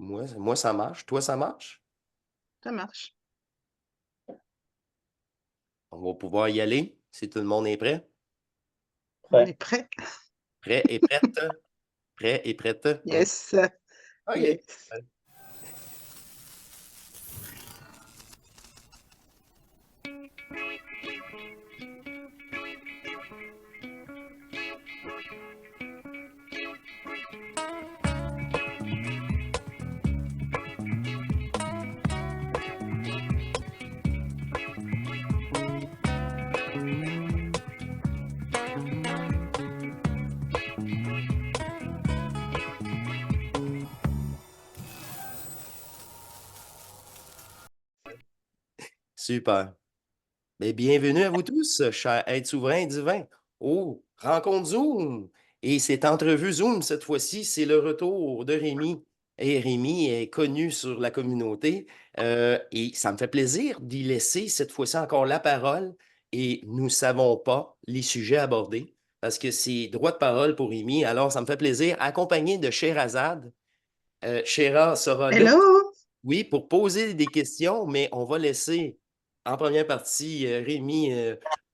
Moi, ça marche. Toi, ça marche? Ça marche. On va pouvoir y aller si tout le monde est prêt. On est Prêt. prêt? Prêt et prête? Prêt et prête? Yes, OK. yes. Super. Mais bienvenue à vous tous, chers êtres souverains divins, aux rencontres Zoom. Et cette entrevue Zoom, cette fois-ci, c'est le retour de Rémi. Et Rémi est connu sur la communauté et ça me fait plaisir d'y laisser cette fois-ci encore la parole. Et nous ne savons pas les sujets abordés parce que c'est droit de parole pour Rémi. Alors, ça me fait plaisir, accompagné de Sherazade. Shera sera là, Hello! oui, pour poser des questions, mais on va laisser en première partie Rémi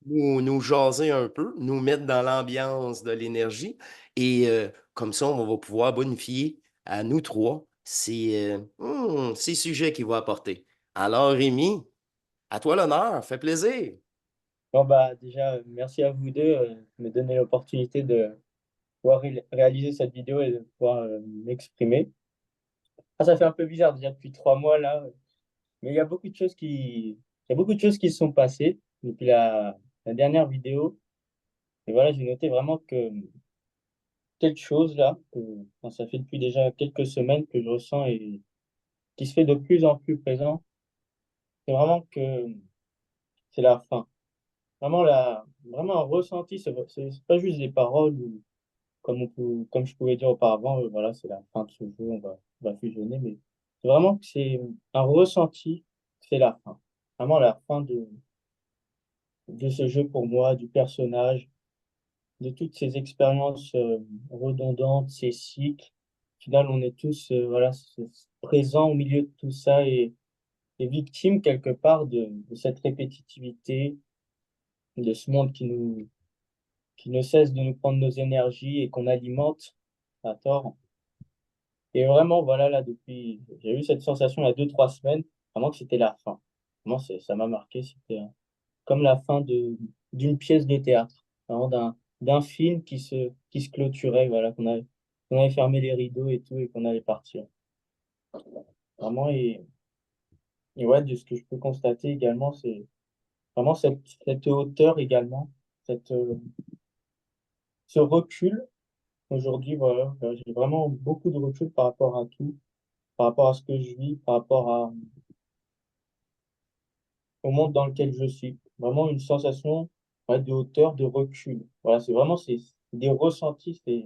nous jaser un peu, nous mettre dans l'ambiance de l'énergie. Et comme ça, on va pouvoir bonifier à nous trois ces sujets qu'il va apporter. Alors, Rémi, à toi l'honneur, fait plaisir. Bon, bah, déjà, merci à vous deux de me donner l'opportunité de pouvoir réaliser cette vidéo et de pouvoir m'exprimer. Ah, ça fait un peu bizarre déjà depuis 3 mois là, mais il y a beaucoup de choses qui se sont passées depuis la dernière vidéo. Et voilà, j'ai noté vraiment que quelque chose là, enfin, ça fait depuis déjà quelques semaines que je ressens et qui se fait de plus en plus présent, c'est vraiment que c'est la fin. Vraiment un ressenti, c'est pas juste des paroles ou comme je pouvais dire auparavant, voilà, c'est la fin de ce jeu, on va fusionner, mais c'est vraiment que c'est un ressenti, c'est la fin. Vraiment la fin de ce jeu pour moi, du personnage, de toutes ces expériences redondantes, ces cycles. Au final, on est tous voilà, présents au milieu de tout ça et victimes quelque part de cette répétitivité, de ce monde qui ne cesse de nous prendre nos énergies et qu'on alimente à tort. Et vraiment, voilà, là, j'ai eu cette sensation il y a 2, 3 semaines, vraiment que c'était la fin. Vraiment, ça m'a marqué, c'était comme la fin d'une pièce de théâtre, vraiment d'un film qui se clôturait, voilà, qu'on avait fermé les rideaux et tout, et qu'on allait partir. Vraiment, et ouais, de ce que je peux constater également, c'est vraiment cette hauteur également, cette, ce recul. Aujourd'hui, voilà, j'ai vraiment beaucoup de recul par rapport à tout, par rapport à ce que je vis, par rapport au monde dans lequel je suis. Vraiment une sensation, ouais, de hauteur, de recul. Voilà, c'est des ressentis, c'est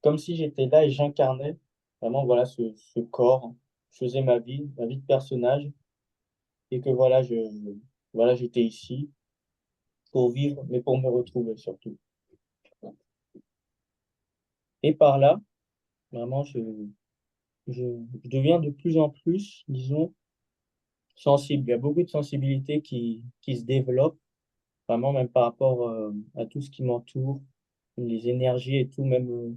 comme si j'étais là et j'incarnais vraiment voilà ce corps. Je faisais ma vie de personnage, et que voilà, j'étais ici pour vivre, mais pour me retrouver surtout. Et par là, vraiment, je deviens de plus en plus, disons, sensible. Il y a beaucoup de sensibilité qui se développe, vraiment, même par rapport à tout ce qui m'entoure, les énergies et tout, même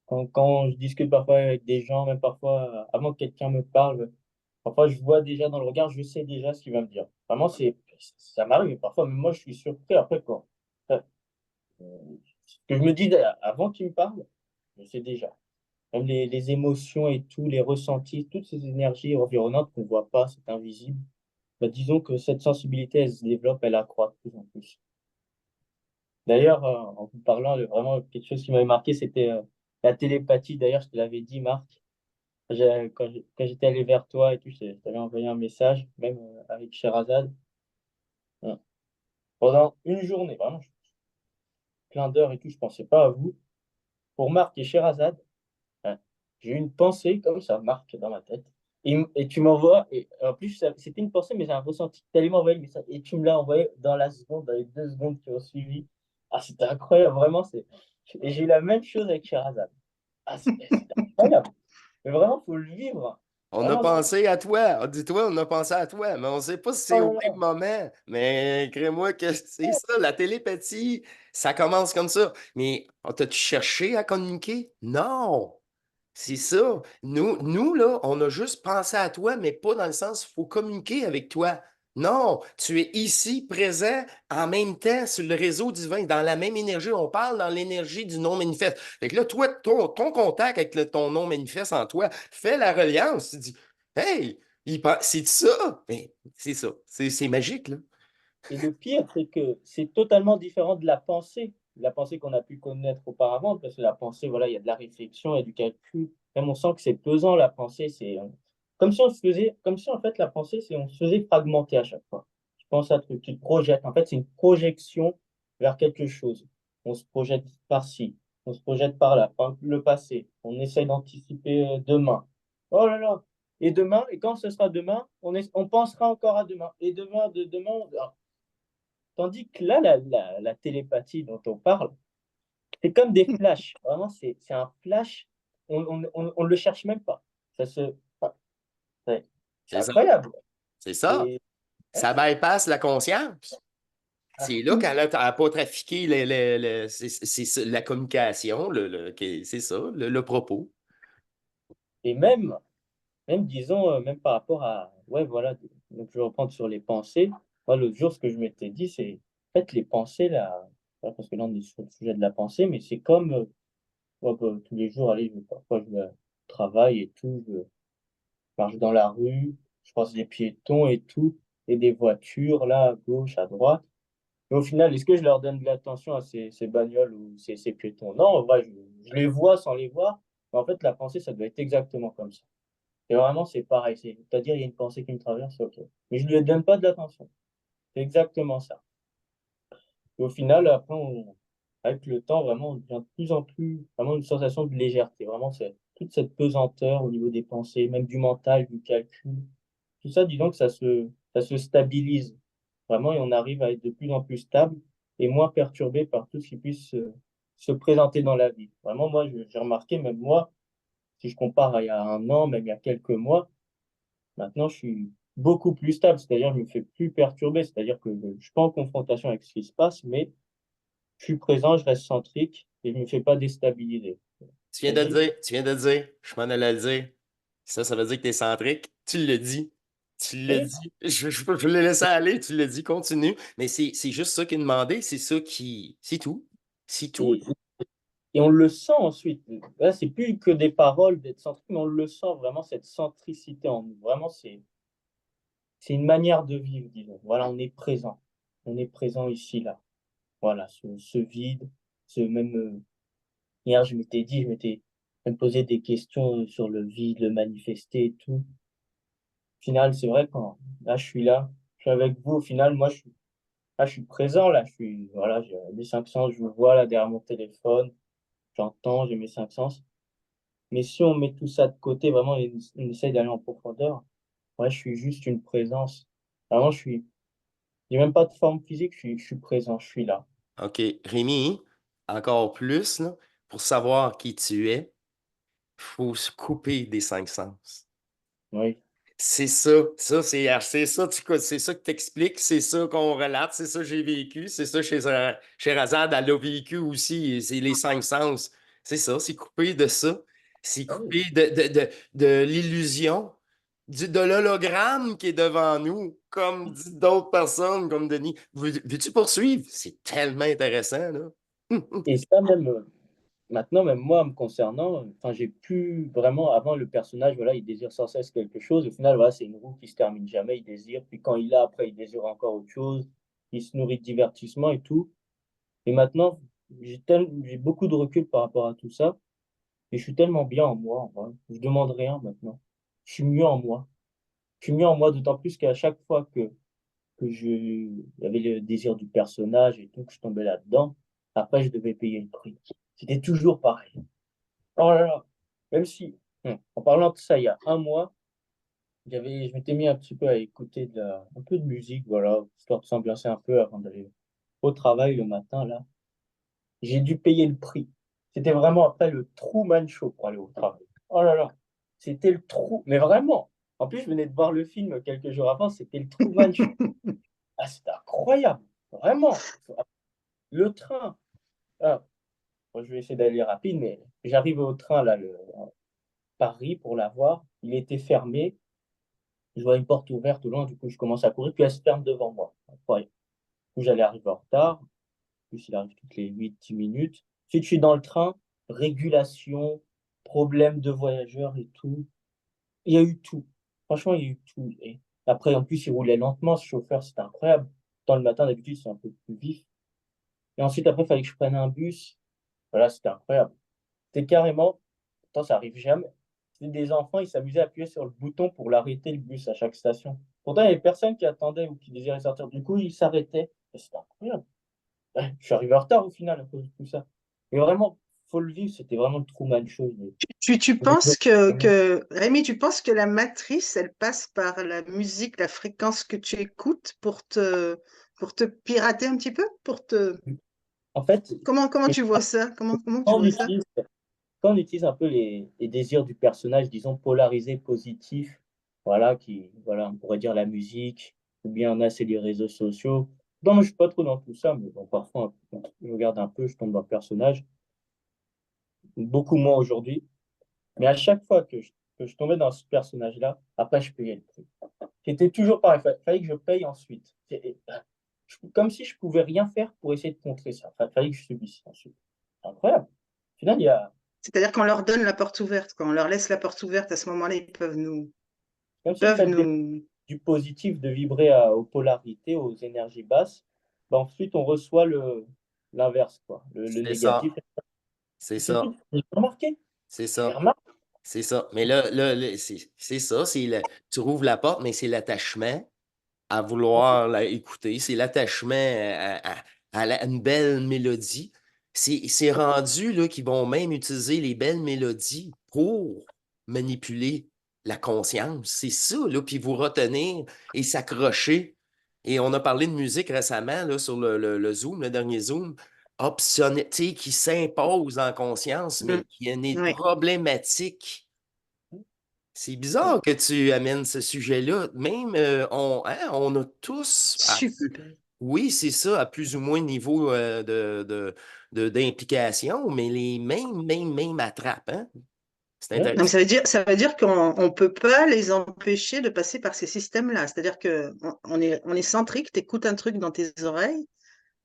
quand je discute parfois avec des gens, même parfois, avant que quelqu'un me parle, parfois je vois déjà dans le regard, je sais déjà ce qu'il va me dire. Vraiment, ça m'arrive, parfois, même moi, je suis surpris après quoi. Enfin, ce que je me dis avant qu'il me parle, je sais déjà. Même les émotions et tout, les ressentis, toutes ces énergies environnantes qu'on ne voit pas, c'est invisible. Bah, disons que cette sensibilité, elle se développe, elle accroît de plus en plus. D'ailleurs, en vous parlant, vraiment quelque chose qui m'avait marqué, c'était la télépathie. D'ailleurs, je te l'avais dit, Marc, quand j'étais allé vers toi et tout, je t'avais envoyé un message, même avec Sherazade. Hein. Pendant une journée, vraiment, plein d'heures et tout, je pensais pas à vous. Pour Marc et Sherazade, hein, j'ai eu une pensée comme ça, Marc, dans ma tête. Et tu m'envoies, et en plus, c'était une pensée, mais j'ai un ressenti. Tu allais m'envoyer le message, et tu me l'as envoyé dans la seconde, dans les 2 secondes qui ont suivi. Ah, c'était incroyable, vraiment. Et j'ai eu la même chose avec Sherazade. Ah, c'était incroyable. Mais vraiment, il faut le vivre. On a Vraiment, c'est... pensé à toi. Dis-toi, on a pensé à toi, mais on ne sait pas si c'est Oh au là même là. moment. Mais crée-moi que c'est ça, la télépathie, ça commence comme ça. Mais t'as-tu cherché à communiquer? Non. C'est ça. Nous, là, on a juste pensé à toi, mais pas dans le sens qu'il faut communiquer avec toi. Non, tu es ici, présent, en même temps, sur le réseau divin, dans la même énergie. On parle dans l'énergie du non-manifeste. Fait que là, toi, ton contact avec ton non-manifeste en toi, fais la reliance. Tu dis, hey, c'est ça. Mais c'est ça. C'est magique, là. Et le pire, c'est que c'est totalement différent de la pensée qu'on a pu connaître auparavant, parce que la pensée, voilà, il y a de la réflexion, il y a du calcul. Même on sent que c'est pesant, la pensée, c'est comme si on se faisait, comme si en fait la pensée, c'est on se faisait fragmenter à chaque fois. Je pense à truc, tu te projettes. En fait, c'est une projection vers quelque chose. On se projette par-ci, on se projette par-là, par le passé. On essaie d'anticiper demain. Oh là là! Et demain, et quand ce sera demain, on pensera encore à demain. Et demain, de demain, tandis que là, la télépathie dont on parle, c'est comme des flashs. Vraiment, c'est un flash. On le cherche même pas. Ça se, enfin, c'est C'est ça. incroyable. C'est ça. Et, ouais, Ça bypasse la conscience. ah, C'est là qu'elle n'a pas trafiqué la communication, c'est ça, le propos. et même disons, même par rapport à, ouais, voilà, donc je vais reprendre sur les pensées. Moi, l'autre jour, ce que je m'étais dit, c'est, en fait, les pensées, là, voilà, parce que là, on est sur le sujet de la pensée, mais c'est comme, moi, bah, tous les jours, allez, parfois, je vais au travail et tout, marche dans la rue, je croise des piétons et tout, et des voitures là, à gauche, à droite. Mais au final, est-ce que je leur donne de l'attention à ces bagnoles ou ces piétons? Non, en vrai, je les vois sans les voir. Mais en fait, la pensée, ça doit être exactement comme ça. Et vraiment, c'est pareil. C'est-à-dire, il y a une pensée qui me traverse, c'est OK. Mais je ne lui donne pas de l'attention. C'est exactement ça. Et au final, après, avec le temps, vraiment, on devient de plus en plus, vraiment une sensation de légèreté. Vraiment, c'est toute cette pesanteur au niveau des pensées, même du mental, du calcul. Tout ça, disons que ça se stabilise vraiment et on arrive à être de plus en plus stable et moins perturbé par tout ce qui puisse se présenter dans la vie. Vraiment, moi, j'ai remarqué, même moi, si je compare à il y a un an, même il y a quelques mois, maintenant, je suis beaucoup plus stable, c'est-à-dire je me fais plus perturber, c'est-à-dire que je ne suis pas en confrontation avec ce qui se passe, mais je suis présent, je reste centrique et je ne me fais pas déstabiliser. Tu viens de le C'est-à-dire, dire, tu viens de le dire, je m'en allais le dire. Ça veut dire que tu es centrique. Tu le dis. Tu le oui, dis. Je l'ai laissé aller, tu le dis, continue. Mais c'est juste ça qui est demandé, c'est ça qui. C'est tout. C'est tout. et, et on le sent ensuite. Là, c'est plus que des paroles d'être centrique, mais on le sent vraiment, cette centricité en nous. Vraiment, c'est une manière de vivre, disons. Voilà, on est présent. On est présent ici, là. Voilà, ce vide, ce même. Hier, je m'étais dit, je m'étais même posé des questions sur le vide, le manifester et tout. Au final, c'est vrai, quand là, je suis avec vous, au final, moi, là, je suis présent, là, voilà, j'ai mes cinq sens, je vous vois là derrière mon téléphone, j'entends, j'ai mes cinq sens. Mais si on met tout ça de côté, vraiment, et on essaye d'aller en profondeur, ouais, je suis juste une présence. Vraiment, j'ai même pas de forme physique, je suis présent, je suis là. OK. Rémi, encore plus, là, pour savoir qui tu es, il faut se couper des cinq sens. Oui. C'est ça, c'est ça, c'est ça que t'expliques, c'est ça qu'on relate, c'est ça que j'ai vécu, c'est ça chez Razad, elle a vécu aussi, c'est les cinq sens. C'est ça, c'est coupé de ça, c'est Ah oui. coupé de l'illusion, de l'hologramme qui est devant nous, comme dit d'autres personnes, comme Denis. Veux-tu poursuivre? C'est tellement intéressant, là. Et ça, même, maintenant, même moi, me concernant, enfin, j'ai plus vraiment, avant, le personnage, voilà, il désire sans cesse quelque chose. Au final, voilà, c'est une roue qui se termine jamais, il désire. Puis quand il a, après, il désire encore autre chose. Il se nourrit de divertissement et tout. Et maintenant, j'ai beaucoup de recul par rapport à tout ça. Et je suis tellement bien en moi, en vrai. Je demande rien maintenant. Je suis mieux en moi. Je suis mieux en moi, d'autant plus qu'à chaque fois que il y avait le désir du personnage et tout, que je tombais là-dedans, après, je devais payer le prix. C'était toujours pareil. Oh là là. Même si, en parlant de ça, il y a un mois, je m'étais mis un petit peu à écouter un peu de musique, voilà, histoire de s'ambiancer un peu avant d'aller au travail le matin, là. J'ai dû payer le prix. C'était vraiment après le Truman Show pour aller au travail. Oh là là. c'était le trou. Mais vraiment. En plus, je venais de voir le film quelques jours avant, c'était le Truman Show. Ah, c'était incroyable. Vraiment. Le train. Ah, bon, je vais essayer d'aller rapide, mais j'arrive au train, là, Paris, pour la voir. Il était fermé. Je vois une porte ouverte au loin, du coup, je commence à courir, puis elle se ferme devant moi. Incroyable. Du coup, j'allais arriver en retard. En plus, il arrive toutes les 8-10 minutes. Ensuite, je suis dans le train, régulation, problème de voyageurs et tout. Il y a eu tout. Franchement, il y a eu tout. Et après, en plus, il roulait lentement, ce chauffeur, c'était incroyable. Dans le matin, d'habitude, c'est un peu plus vif. Et ensuite, après, il fallait que je prenne un bus. Voilà, c'était incroyable. C'était carrément, pourtant, ça arrive jamais. C'était des enfants, ils s'amusaient à appuyer sur le bouton pour l'arrêter, le bus, à chaque station. Pourtant, il y avait personne qui attendait ou qui désirait sortir. Du coup, ils s'arrêtaient. Et c'était incroyable. Ouais, je suis arrivé en retard au final à cause de tout ça. Mais vraiment, faut le vivre, c'était vraiment le Truman Show. Tu penses Rémi, tu penses que la matrice, elle passe par la musique, la fréquence que tu écoutes pour te pirater un petit peu? En fait, Comment tu vois ça? Comment tu quand on vois ça? utilise, quand on utilise un peu les désirs du personnage, disons polarisés, positifs, voilà, voilà, on pourrait dire la musique, ou bien on a c'est les réseaux sociaux. Non, moi, je suis pas trop dans tout ça, mais bon, parfois, je regarde un peu, je tombe dans le personnage, beaucoup moins aujourd'hui. Mais à chaque fois que je tombais dans ce personnage-là, après, je payais le prix. C'était toujours pareil. Il fallait que je paye ensuite. Comme si je pouvais rien faire pour essayer de contrer ça. Il fallait que je subisse ensuite. C'est incroyable. Au final, il y a C'est-à-dire qu'on leur donne la porte ouverte, quand on leur laisse la porte ouverte, à ce moment-là, comme ils si le peuvent fait d'être nous. du positif, de vibrer aux polarités, aux énergies basses, ben ensuite on reçoit l'inverse, quoi, le C'est négatif. ça. C'est Et c'est tout. ça. J'ai remarqué. C'est J'ai ça. remarqué. C'est ça. Mais là, c'est ça. Tu rouvres la porte, mais c'est l'attachement à vouloir écouter. C'est l'attachement à une belle mélodie. C'est rendu là, qu'ils vont même utiliser les belles mélodies pour manipuler la conscience. C'est ça, là, puis vous retenir et s'accrocher. Et on a parlé de musique récemment là, sur le Zoom, le dernier Zoom, optionnel, tu sais, qui s'impose en conscience, mais Mm. qui est Oui, problématique. C'est bizarre que tu amènes ce sujet-là. Même, on a tous, super. oui, c'est ça, à plus ou moins niveau d'implication, mais les mêmes attrapes, hein? C'est Ouais. Non, mais intéressant. ça veut dire qu'on ne peut pas les empêcher de passer par ces systèmes-là. C'est-à-dire on est centrique, tu écoutes un truc dans tes oreilles,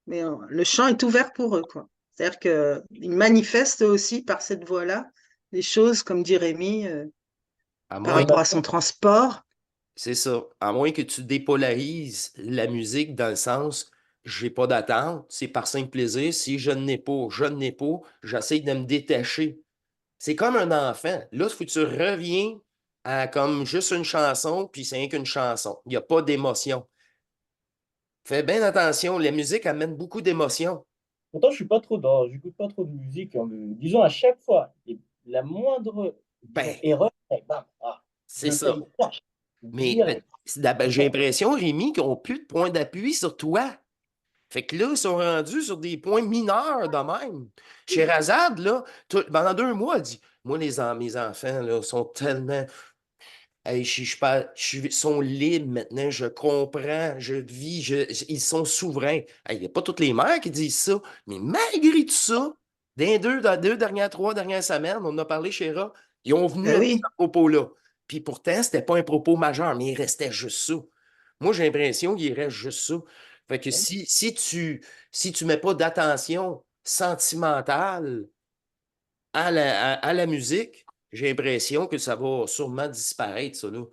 mais le champ est ouvert pour eux, quoi. C'est-à-dire qu'ils manifestent aussi par cette voie-là des choses, comme dit Rémi, À par moins, Mais rapport à maintenant, son transport. c'est ça. À moins que tu dépolarises la musique dans le sens, j'ai pas d'attente, c'est par simple plaisir. Si je n'ai pas, je n'ai pas, j'essaie de me détacher. C'est comme un enfant. Là, il faut que tu reviens à comme juste une chanson, puis c'est rien qu'une chanson. Il n'y a pas d'émotion. Fais bien attention, la musique amène beaucoup d'émotions. pourtant, je suis pas trop j'écoute pas trop de musique, hein, mais disons à chaque fois, la moindre, disons, Ben, erreur, et bam, c'est je ça. paye cash, Mais direct. j'ai l'impression, Rémi, qu'ils n'ont plus de point d'appui sur toi. Fait que là, ils sont rendus sur des points mineurs de même. Sherazade, là, pendant 2 mois, elle dit, moi, mes enfants, là, sont tellement. Hey, ils sont libres maintenant, je comprends, je vis, ils sont souverains. Il n'y a pas toutes les mères qui disent ça, mais malgré tout ça, dans 2 dernières, 3 dernières semaines, on en a parlé chez Ra, ils ont venu Ben avec ce oui, propos-là. Puis pourtant, c'était pas un propos majeur, mais il restait juste ça. Moi, j'ai l'impression qu'il reste juste ça. Fait que si tu mets pas d'attention sentimentale à la musique, j'ai l'impression que ça va sûrement disparaître, ça, là.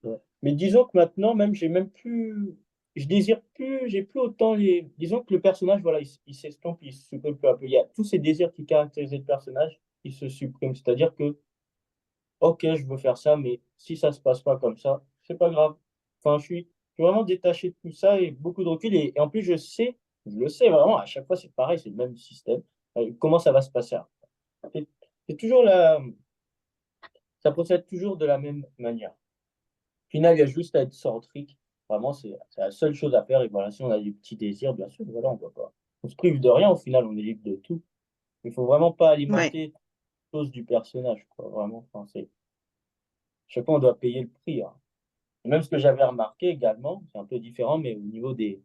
Ouais. Mais disons que maintenant, même, je désire plus, j'ai plus autant disons que le personnage, voilà, il s'estompe, il se supprime peu à peu. Il y a tous ces désirs qui caractérisaient le personnage, ils se suppriment. C'est-à-dire que, ok, je veux faire ça, mais si ça se passe pas comme ça, c'est pas grave. Enfin, je suis vraiment détaché de tout ça et beaucoup de recul. Et en plus, je le sais vraiment, à chaque fois, c'est pareil, c'est le même système. Comment ça va se passer? C'est c'est toujours ça procède toujours de la même manière. Au final, il y a juste à être centrique. Vraiment, c'est la seule chose à faire. Et voilà, si on a des petits désirs, bien sûr, voilà, on va pas. On se prive de rien, au final, on est libre de tout. Il faut vraiment pas ouais. alimenter les choses du personnage, quoi. Vraiment, enfin, chaque fois, on doit payer le prix, hein. Et même ce que j'avais remarqué également, c'est un peu différent, mais au niveau des,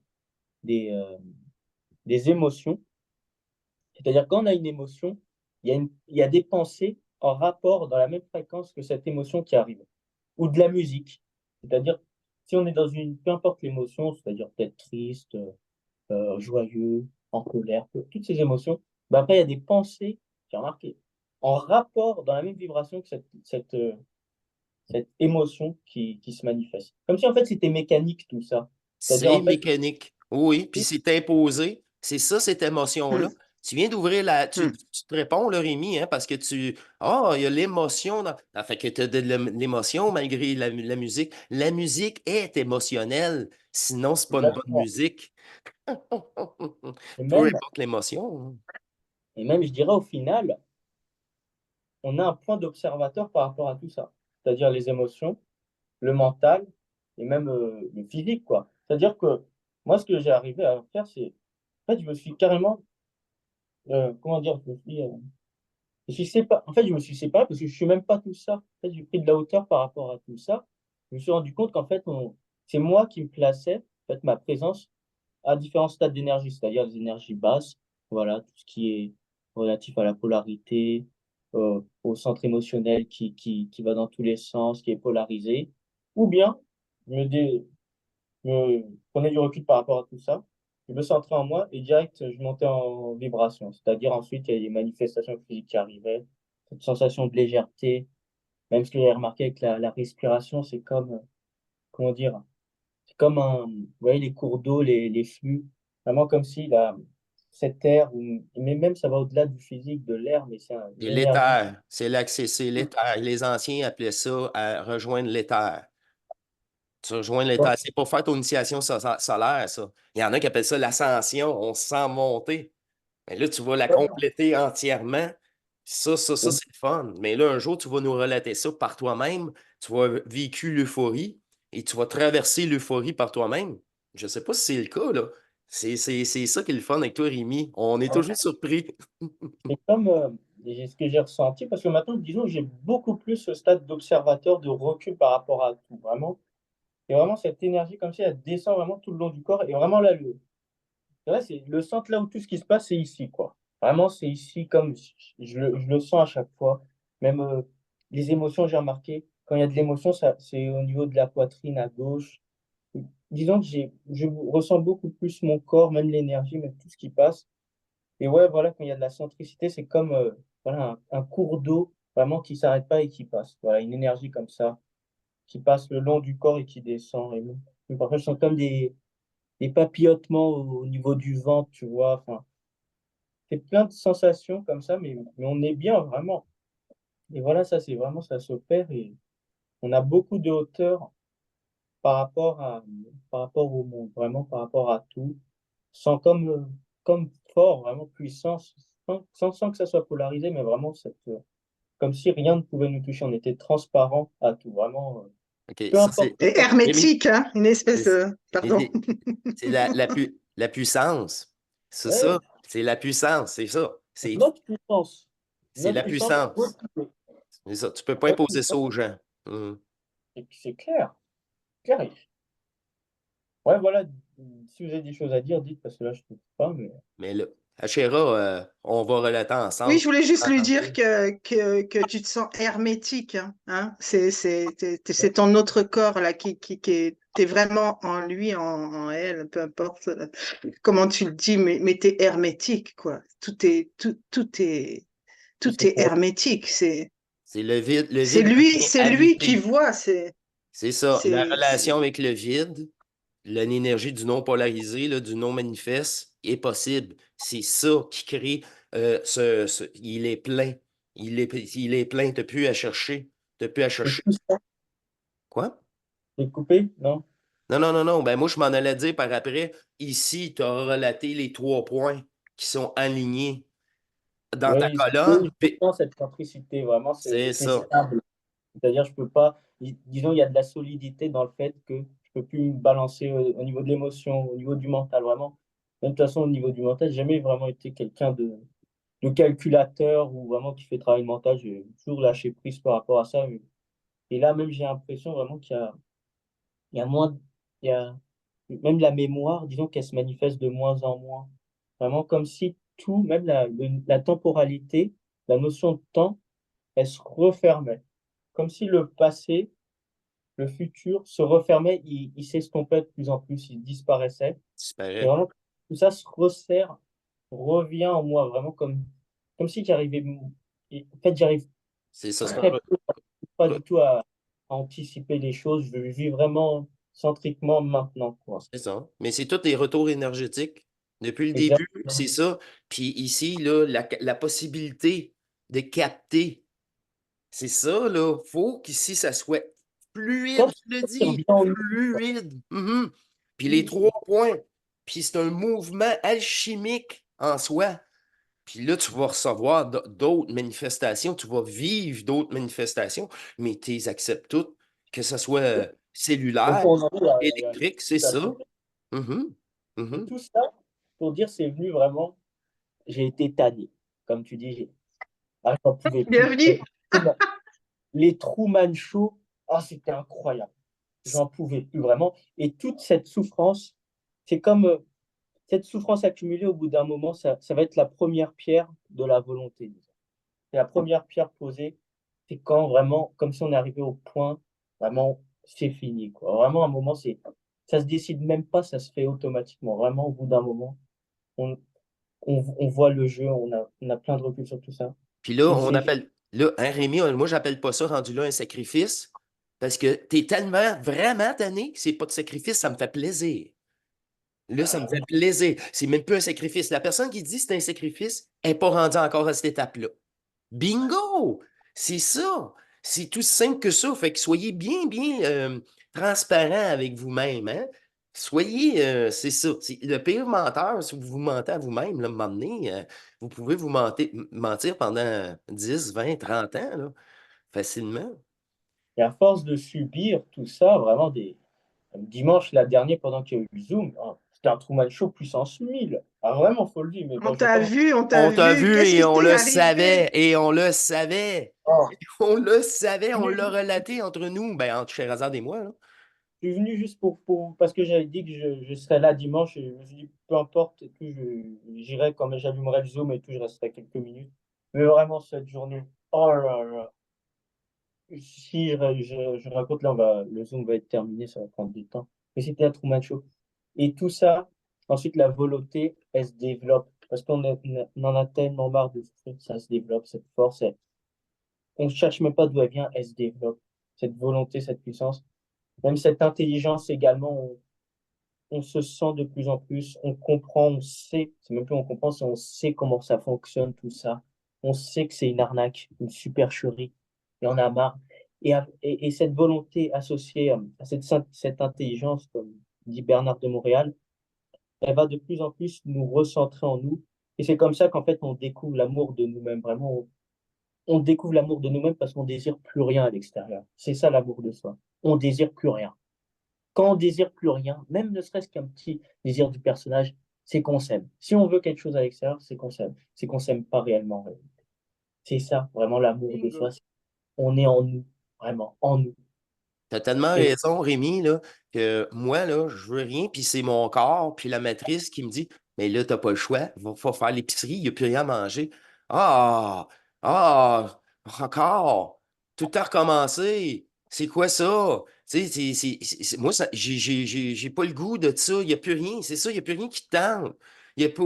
euh, des émotions, c'est-à-dire quand on a une émotion, il y a des pensées en rapport dans la même fréquence que cette émotion qui arrive. Ou de la musique. C'est-à-dire, si on est dans peu importe l'émotion, c'est-à-dire peut-être triste, joyeux, en colère, toutes ces émotions, bah après, il y a des pensées, j'ai remarqué, en rapport, dans la même vibration que cette émotion qui se manifeste. Comme si en fait c'était mécanique tout ça. C'est-à-dire C'est en fait, mécanique. Oui, puis c'est imposé. C'est ça, cette émotion-là. hum, Tu viens d'ouvrir la. Tu, hum. tu te réponds, là, Rémi, hein, parce que tu. Ah, il y a l'émotion. Fait que tu as de l'émotion malgré la musique. La musique est émotionnelle. Sinon, c'est pas une bonne exactement. musique. Et Peu même, importe l'émotion, hein. et même, je dirais au final, on a un point d'observateur par rapport à tout ça. C'est-à-dire les émotions, le mental et même le physique, quoi. C'est-à-dire que moi, ce que j'ai arrivé à faire, c'est, en fait, je me suis carrément, comment dire, en fait, je me suis séparé parce que je suis même pas tout ça. En fait, j'ai pris de la hauteur par rapport à tout ça. Je me suis rendu compte qu'en fait, c'est moi qui me plaçais, en fait, ma présence à différents stades d'énergie, c'est-à-dire les énergies basses, voilà, tout ce qui est relatif à la polarité, au centre émotionnel qui va dans tous les sens, qui est polarisé, ou bien je prenais du recul par rapport à tout ça, je me centrais en moi et direct, je montais en vibration. C'est-à-dire ensuite, il y a des manifestations physiques qui arrivaient, cette sensation de légèreté, même ce que j'ai remarqué avec la respiration, c'est comme, comment dire, c'est comme vous voyez, les cours d'eau, les flux, vraiment comme si cet air, mais même ça va au-delà du physique, de l'air, mais c'est une C'est énergie. l'éther. C'est l'accès, c'est l'éther. Les anciens appelaient ça à rejoindre l'éther. Tu rejoins l'éther. C'est pour faire ton initiation solaire, ça. Il y en a qui appellent ça l'ascension. On se sent monter. Mais là, tu vas la compléter entièrement. Ça, c'est le fun. Mais là, un jour, tu vas nous relater ça par toi-même. Tu vas vécu l'euphorie et tu vas traverser l'euphorie par toi-même. Je ne sais pas si c'est le cas, là. C'est ça qui est le fun avec toi, Rémi. On est toujours surpris. Et comme ce que j'ai ressenti, parce que maintenant, disons, que j'ai beaucoup plus ce stade d'observateur, de recul par rapport à tout, vraiment. Et vraiment, cette énergie comme ça, elle descend vraiment tout le long du corps. Et vraiment, là, c'est le centre, là où tout ce qui se passe, c'est ici, quoi. Vraiment, c'est ici, comme je le sens à chaque fois. Même les émotions, j'ai remarqué, quand il y a de l'émotion, c'est au niveau de la poitrine à gauche. Disons que je ressens beaucoup plus mon corps, même l'énergie, même tout ce qui passe. Et ouais, voilà, quand il y a de la centricité, c'est comme voilà, un cours d'eau vraiment qui s'arrête pas et qui passe. Voilà, une énergie comme ça, qui passe le long du corps et qui descend. Et parfois, je sens comme des papillotements au niveau du ventre, tu vois. Enfin, c'est plein de sensations comme ça, mais on est bien vraiment. Et voilà, ça, c'est vraiment, ça s'opère et on a beaucoup de hauteur par rapport au monde, vraiment par rapport à tout, sans comme fort, vraiment puissant, sans que ça soit polarisé, mais vraiment comme si rien ne pouvait nous toucher. On était transparent à tout, vraiment. OK, Peu ça, importe. c'est. Et Rémi, hermétique, hein, une espèce c'est de... Pardon. c'est la puissance. C'est ça. Ouais, C'est la puissance. C'est ça. notre puissance. C'est Notre la puissance, puissance. C'est ça. Tu peux pas notre imposer ça puissance, aux gens. Hum. c'est clair. Clair. Ouais, voilà. Si vous avez des choses à dire, dites, parce que là, je ne peux pas, mais. Mais là, Achera, on va relater Oui, ensemble. je voulais juste lui dire Entendu? que tu te sens hermétique, hein. C'est ton autre corps là qui est, t'es vraiment en lui, en elle, peu importe comment tu le dis, mais t'es hermétique, quoi. Tout Tout c'est est pour. hermétique. C'est le vide devient C'est lui qui habité. voit. C'est ça. La relation avec le vide, l'énergie du non polarisé, là, du non manifeste, est possible. C'est ça qui crée il est plein. Il est plein. Tu n'as plus à chercher. T'as plus à C'est chercher. tout ça. Quoi? C'est coupé, non? Non, non, non, non. Ben, moi, je m'en allais dire par après. Ici, tu as relaté les 3 points qui sont alignés dans ta Oui, colonne. oui, je Puis, sens cette centricité, vraiment, c'est c'est ça. stable. C'est-à-dire, je peux pas, disons, il y a de la solidité dans le fait que je peux plus me balancer au niveau de l'émotion, au niveau du mental, vraiment. Même de toute façon, au niveau du mental, j'ai jamais vraiment été quelqu'un de calculateur ou vraiment qui fait travail mental. J'ai toujours lâché prise par rapport à ça. Et là, même, j'ai l'impression vraiment il y a moins, il y a même la mémoire, disons qu'elle se manifeste de moins en moins. Vraiment comme si tout, même la temporalité, la notion de temps, elle se refermait. Comme si le passé, le futur se refermait, il s'estompait de plus en plus, il disparaissait. Et Disparaît. vraiment, tout ça se resserre, revient en moi, vraiment comme si j'arrivais, en fait, j'arrive C'est ça, très peu, pas du tout à anticiper les choses. Je vis vraiment centriquement maintenant, quoi. c'est ça. Mais c'est tous les retours énergétiques. Depuis le début, c'est Exactement. ça. Puis ici, là, la possibilité de capter, c'est ça, là. Faut qu'ici, ça soit fluide, Comme je le ça dis, revient en nous, quoi. fluide. Mhm. Puis les Oui, 3 points. Puis c'est un mouvement alchimique en soi. Puis là, tu vas recevoir d'autres manifestations, tu vas vivre d'autres manifestations, mais tu les acceptes toutes, que ce soit au cellulaire, fond, en nous, électrique, c'est tout à ça. fait. Mhm. Et Mhm. tout ça, pour dire, c'est venu vraiment, j'ai été tanné. Comme tu dis, j'en pouvais plus. Bienvenue. Les Truman Show, ah, c'était incroyable. J'en pouvais plus vraiment. Et toute cette souffrance, c'est comme cette souffrance accumulée au bout d'un moment, ça va être la première pierre de la volonté, disons. C'est la première pierre posée. C'est quand vraiment, comme si on est arrivé au point, vraiment, c'est fini, quoi. Vraiment, un moment, ça se décide même pas, ça se fait automatiquement. Vraiment, au bout d'un moment, on, on voit le jeu, on a plein de recul sur tout ça. Puis là, Et on c'est appelle, là, hein, Rémi, moi, j'appelle pas ça rendu là un sacrifice, parce que t'es tellement, vraiment tanné que c'est pas de sacrifice, ça me fait plaisir. Là, ça me fait plaisir. C'est même plus un sacrifice. La personne qui dit que c'est un sacrifice n'est pas rendue encore à cette étape-là. Bingo! C'est ça. C'est tout simple que ça. Fait que soyez bien, bien transparent avec vous-même. Hein? Soyez, c'est ça. Le pire menteur, si vous vous mentez à vous-même, là, à un moment donné, vous pouvez vous mentir pendant 10, 20, 30 ans, là, facilement. et à force de subir tout ça, vraiment dimanche, la dernière, pendant qu'il y a eu Zoom, hein, c'était un Truman Show puissance 1000. Ah, vraiment, faut le dire. Mais On quand je t'a commence. vu, on t'a On t'a vu. vu Qu'est-ce et qui on t'est le arrivé? savait, et on le savait. Oh, On le savait, je on suis l'a venu relaté entre nous, ben, entre Sherazade et moi, là. je suis venu juste parce que j'avais dit que je serais là dimanche et je me suis dit, peu importe, et tout, j'irai quand j'allumerai le Zoom et tout, je resterai quelques minutes. Mais vraiment, cette journée, oh là là. Si je raconte, là, le Zoom va être terminé, ça va prendre du temps. Mais c'était un Truman Show. Et tout ça, ensuite, la volonté, elle se développe. Parce on en a tellement marre de souffrir, ça se développe, cette force. On ne cherche même pas d'où elle vient, elle se développe. Cette volonté, cette puissance. Même cette intelligence également, on se sent de plus en plus, on comprend, on sait, c'est même plus on comprend, c'est on sait comment ça fonctionne, tout ça. On sait que c'est une arnaque, une supercherie, et on a marre. Et cette volonté associée à cette intelligence, comme dit Bernard de Montréal, elle va de plus en plus nous recentrer en nous. Et c'est comme ça qu'en fait, on découvre l'amour de nous-mêmes. Vraiment, on découvre l'amour de nous-mêmes parce qu'on désire plus rien à l'extérieur. C'est ça l'amour de soi. On désire plus rien. Quand on désire plus rien, même ne serait-ce qu'un petit désir du personnage, c'est qu'on s'aime. Si on veut quelque chose à l'extérieur, c'est qu'on s'aime. C'est qu'on s'aime pas réellement. C'est ça, vraiment l'amour de soi. Bingo. On est en nous, vraiment, en nous. T'as tellement Et raison, Rémi, là, que moi, là, je veux rien, puis c'est mon corps, puis la matrice qui me dit, mais là, t'as pas le choix, faut faire l'épicerie, il n'y a plus rien à manger. Ah, ah, encore, tout a recommencé. C'est quoi ça? Tu sais, moi, j'ai pas le goût de ça, il n'y a plus rien, c'est ça, il n'y a plus rien qui te tente. Il y a pas,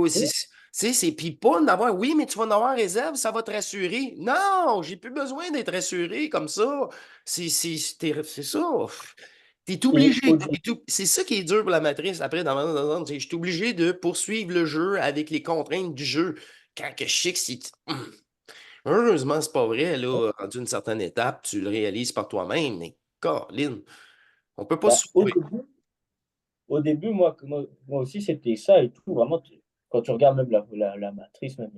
puis pas en avoir, oui, mais tu vas en avoir réserve, ça va te rassurer. Non, j'ai plus besoin d'être rassuré comme ça. C'est ça. T'es et obligé. C'est ça qui est dur pour la matrice. Après, je suis obligé de poursuivre le jeu avec les contraintes du jeu. Quand que je sais que c'est. Heureusement, c'est pas vrai, là, rendu une certaine étape, tu le réalises par toi-même, mais Colin, on peut pas bah, au souffrir. début, au début moi aussi, c'était ça et tout. Vraiment, quand tu regardes même la matrice, même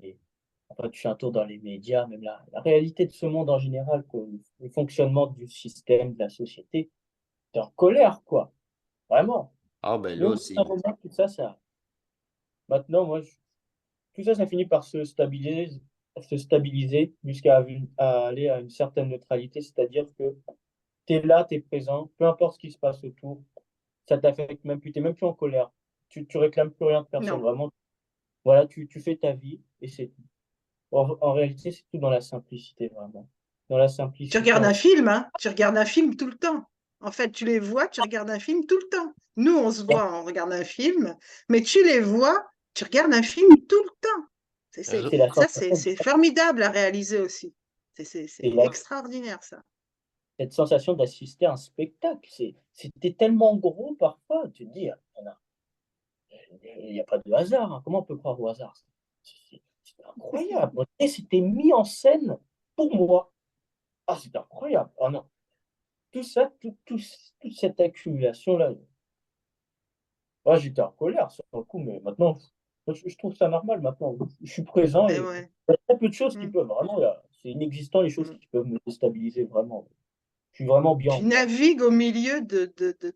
après, tu fais un tour dans les médias, même la réalité de ce monde en général, quoi, le fonctionnement du système, de la société, t'es en colère, quoi. Vraiment. Ah ben Mais au là, bout d'un c'est. moment, tout ça, maintenant, tout ça, ça finit par se stabiliser jusqu'à aller à une certaine neutralité, c'est-à-dire que Tu es là, tu es présent, peu importe ce qui se passe autour, ça t'affecte même plus, tu n'es même plus en colère. Tu réclames plus rien de personne, Non. vraiment. Voilà, tu fais ta vie et c'est tout. En réalité, c'est tout dans la simplicité, vraiment. Dans la Tu simplicité, regardes un film, hein? Tu regardes un film tout le temps. En fait, tu les vois, tu regardes un film tout le temps. Nous, on se voit, on regarde un film, mais tu les vois, tu regardes un film tout le temps. R- c'est la Ça, sensation, c'est formidable à réaliser aussi. c'est C'est la- extraordinaire, ça. cette sensation d'assister à un spectacle. C'était tellement gros parfois, tu te dis, il n'y a pas de hasard, hein. Comment on peut croire au hasard? C'est incroyable. Et c'était mis en scène pour moi. Ah, c'est incroyable. Ah non. Tout ça, toute cette accumulation-là, ah, j'étais en colère sur le coup, mais maintenant, je trouve ça normal maintenant. Je suis présent Et et ouais. il y a très peu de choses qui Mm, peuvent vraiment, c'est inexistant les choses mm. qui peuvent me déstabiliser vraiment. Je suis vraiment bien Tu en moi. navigues au milieu de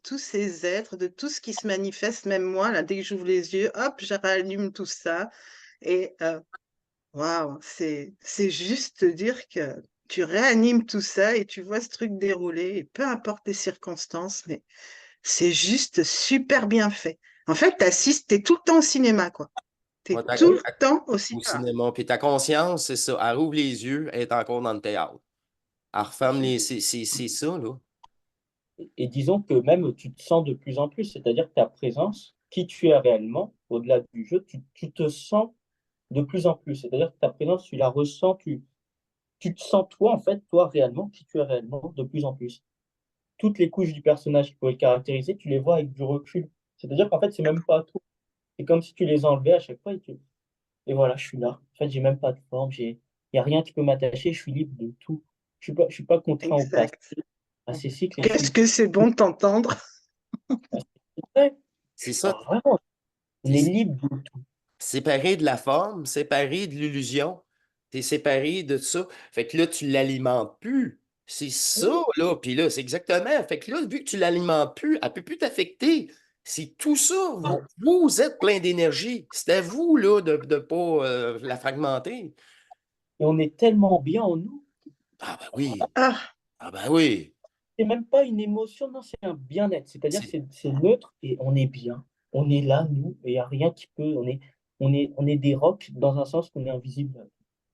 tous ces êtres, de tout ce qui se manifeste, même moi, là, dès que j'ouvre les yeux, hop, je rallume tout ça. Et waouh, c'est juste te dire que tu réanimes tout ça et tu vois ce truc dérouler, et peu importe les circonstances, mais c'est juste super bien fait. En fait, t'assistes, t'es tout le temps au cinéma, quoi. Ouais, T'es tout le temps au au cinéma. cinéma. Puis ta conscience, c'est ça. Elle rouvre les yeux, elle est encore dans le théâtre. Elle referme les. C'est ça, là. Et disons que même tu te sens de plus en plus, c'est-à-dire que ta présence, qui tu es réellement, au-delà du jeu, tu te sens de plus en plus. C'est-à-dire que ta présence, tu la ressens, tu te sens toi, en fait, toi réellement, qui tu es réellement, de plus en plus. Toutes les couches du personnage qui pourraient le caractériser, tu les vois avec du recul. C'est-à-dire qu'en fait, c'est même pas tout. C'est comme si tu les enlevais à chaque fois et voilà, je suis là. En fait, j'ai même pas de forme, il n'y a rien qui peut m'attacher, je suis libre de tout. Je suis pas contraint au passé, Exact. à ces cycles, et je Qu'est-ce suis. que c'est bon de t'entendre? C'est vrai. C'est Ah, ça. vraiment, on est T'es libre de tout. séparé de la forme, séparé de l'illusion. T'es séparé de ça. Fait que là, tu l'alimentes plus. C'est ça, là. Puis là, c'est exactement. Fait que là, vu que tu l'alimentes plus, elle peut plus t'affecter. C'est tout ça. Vous êtes plein d'énergie. C'est à vous, là, de ne pas la fragmenter. Et on est tellement bien en nous. Ah ben oui. Ah, Ah ben oui. C'est même pas une émotion, non, c'est un bien-être. C'est-à-dire que C'est c'est neutre et on est bien. On est là, nous, et il n'y a rien qui peut. On est des rocs dans un sens qu'on est invisible.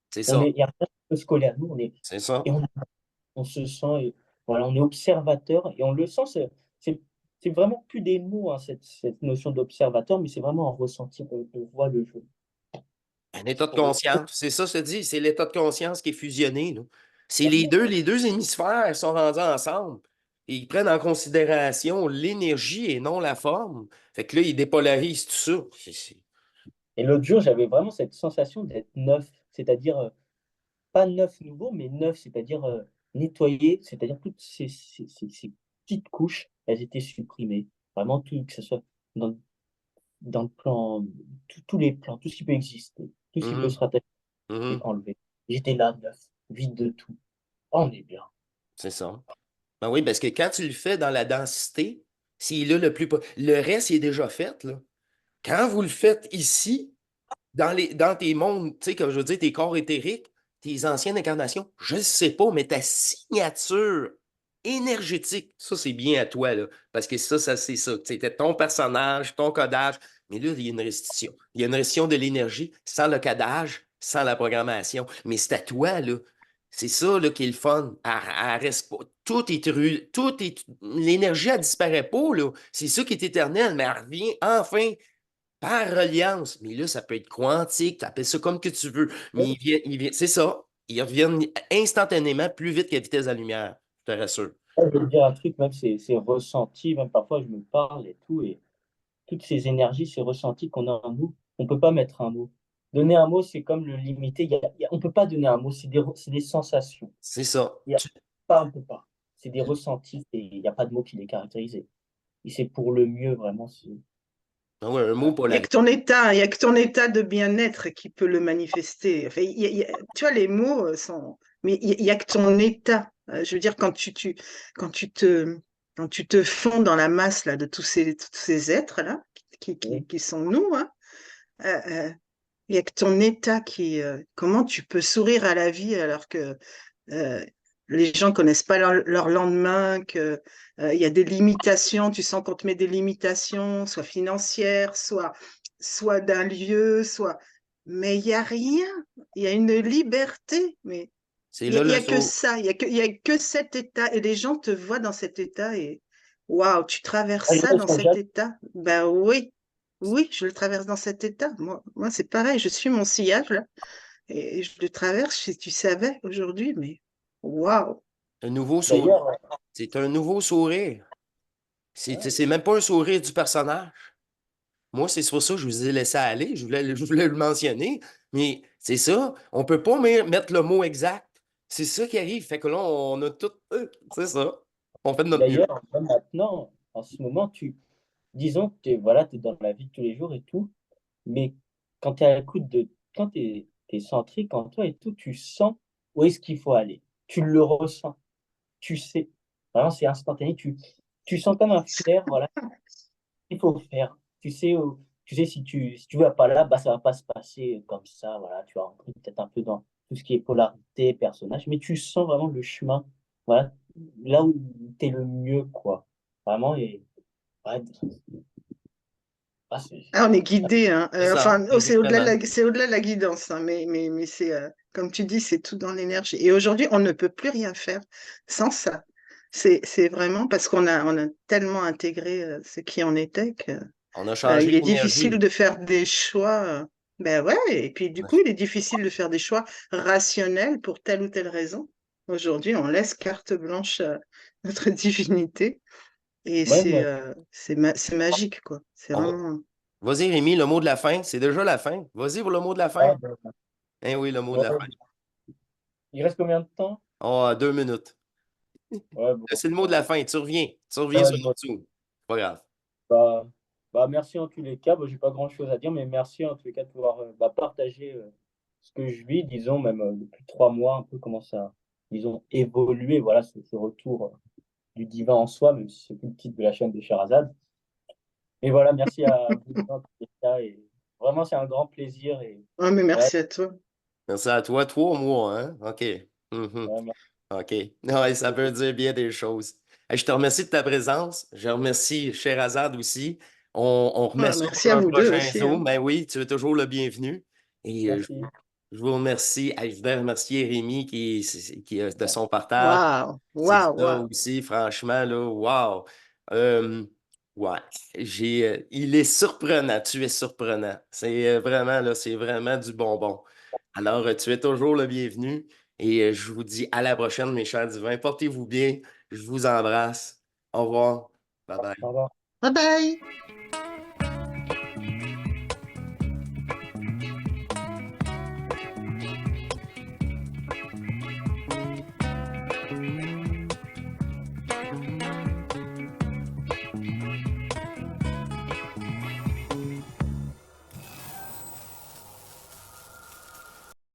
c'est ça. Il y a rien qui peut se coller à nous. C'est ça. Et on se sent, et voilà, on est observateur et on le sent. C'est, c'est vraiment plus des mots, hein, cette notion d'observateur, mais c'est vraiment un ressenti. On voit le jeu. Un état de conscience. C'est ça, je te dis. C'est l'état de conscience qui est fusionné, là. C'est les deux hémisphères sont rendus ensemble. Et ils prennent en considération l'énergie et non la forme. Fait que là, ils dépolarisent tout ça. Et l'autre jour, j'avais vraiment cette sensation d'être neuf, c'est-à-dire pas neuf nouveau, mais neuf, c'est-à-dire nettoyé, c'est-à-dire toutes ces petites couches, elles étaient supprimées. Vraiment tout, que ce soit dans, dans le plan, tous les plans, tout ce qui peut exister, tout ce qui peut Mhm, se rattacher et mhm. enlever. J'étais là, neuf, vide de tout. Oh, on est bien. C'est ça. Ben oui, parce que quand tu le fais dans la densité, c'est là le plus. Le reste, il est déjà fait, là. Quand vous le faites ici, dans tes mondes, tu sais, comme je veux dire, tes corps éthériques, tes anciennes incarnations, je ne sais pas, mais ta signature énergétique, ça, c'est bien à toi, là. Parce que ça, c'est ça. C'était ton personnage, ton codage. Mais là, il y a une restriction. Il y a une restriction de l'énergie sans le codage, sans la programmation. Mais c'est à toi, là. C'est ça, là, qui est le fun. Elle reste pas. L'énergie, elle disparaît pas, là. C'est ça qui est éternel, mais elle revient enfin par reliance. Mais là, ça peut être quantique, tu appelles ça comme que tu veux. Mais c'est ça. Ils reviennent instantanément plus vite qu'à vitesse de la lumière. Je te rassure. Je vais te dire un truc, même c'est ressenti, même parfois je me parle et tout, et toutes ces énergies, ces ressentis qu'on a en nous, on ne peut pas mettre un mot. Donner un mot, c'est comme le limiter. On ne peut pas donner un mot, c'est des sensations. C'est ça. Il y a pas, on peut pas. C'est des ressentis et il n'y a pas de mot qui les caractérise. Et c'est pour le mieux, vraiment. Ah ouais, un mot pour il n'y la a vie. que ton état, il y a que ton état de bien-être qui peut le manifester. Enfin, tu vois, les mots sont, mais il y a que ton état. Je veux dire, quand tu te, quand tu te fonds dans la masse là de tous ces êtres là qui sont nous, hein, euh, euh, il y a que ton état comment tu peux sourire à la vie alors que les gens connaissent pas leur lendemain, que il y a des limitations, tu sens qu'on te met des limitations, soit financières, soit d'un lieu, mais il y a rien, il y a une liberté, mais C'est là il y le a que saut. ça, il y a que cet état, et les gens te voient dans cet état, et waouh, tu traverses Les ça gens, ils dans sont cet jaloux. état. Ben oui, oui, je le traverse dans cet état. Moi c'est pareil, je suis mon sillage là, et je le traverse, si tu savais aujourd'hui, mais waouh. Un nouveau sourire. D'ailleurs, C'est un nouveau sourire. ouais, C'est même pas un sourire du personnage. Moi, c'est pour ça que je vous ai laissé aller. Je voulais le mentionner. Mais c'est ça. On peut pas mettre le mot exact. C'est ça qui arrive. Fait que là, on a tout. C'est ça. On fait de notre mieux. d'ailleurs, même maintenant, en ce moment, disons que voilà, tu es dans la vie de tous les jours et tout, mais quand tu es à l'écoute quand tu es centrique en toi et tout, tu sens où est-ce qu'il faut aller. Tu le ressens. Tu sais. Vraiment, c'est instantané. Tu sens comme un flair, voilà, il faut faire. Tu sais si tu vas pas là, bah, ça va pas se passer comme ça. Voilà, tu vas rentrer peut-être un peu dans tout ce qui est polarité, personnage, mais tu sens vraiment le chemin, voilà, là où tu es le mieux, quoi. Vraiment, et ouais, ah, Ah, on est guidé, hein. C'est ça. Enfin, oh, Exactement. c'est au-delà de la guidance, hein, mais c'est, comme tu dis, c'est tout dans l'énergie. Et aujourd'hui, on ne peut plus rien faire sans ça. C'est vraiment parce on a tellement intégré ce qui en était que On a changé il est difficile l'énergie. de faire des choix. Ben ouais, et puis du coup, il est difficile de faire des choix rationnels pour telle ou telle raison. Aujourd'hui, on laisse carte blanche à notre divinité et ouais, moi, c'est magique, quoi. C'est On va- vraiment. Vas-y, Rémi, le mot de la fin. C'est déjà la fin. Vas-y pour le mot de la fin. ah, ben, Eh oui, le mot de la fin. ouais, il reste combien de temps? Oh, 2 minutes. Ouais, bon, C'est le mot de la fin. Tu reviens. Tu reviens ouais, sur je vois. notre Zoom. Pas grave. Bah, merci en tous les cas. Bah, j'ai pas grand-chose à dire, mais merci en tous les cas de pouvoir partager ce que je vis, disons, même depuis 3 mois, un peu comment ça, disons, évolué, voilà, ce retour du divin en soi, même si c'est plus le titre de la chaîne de Sherazade. Et voilà, merci à vous en tous les cas. Et vraiment, c'est un grand plaisir. Et Ah, mais ouais, merci à toi. Merci à toi. 3 mois, hein? OK. Mhm. ouais, merci OK. Ouais, ça beaucoup. veut dire bien des choses. Hey, je te remercie de ta présence. Je remercie Sherazade aussi. On remet Ah, ça merci pour à un vous deux prochain aussi, hein. Zoom. Ben oui, tu es toujours le bienvenu. Et Merci. je vous remercie. Hey, je voudrais remercier Rémi qui de son partage. Waouh, C'est waouh, ça waouh. aussi, franchement, là, wow. Euh, ouais, il est surprenant, tu es surprenant. C'est vraiment, là, c'est vraiment du bonbon. Alors, tu es toujours le bienvenu et je vous dis à la prochaine, mes chers divins. Portez-vous bien, je vous embrasse. Au revoir. Bye Au bye. revoir. Bye bye.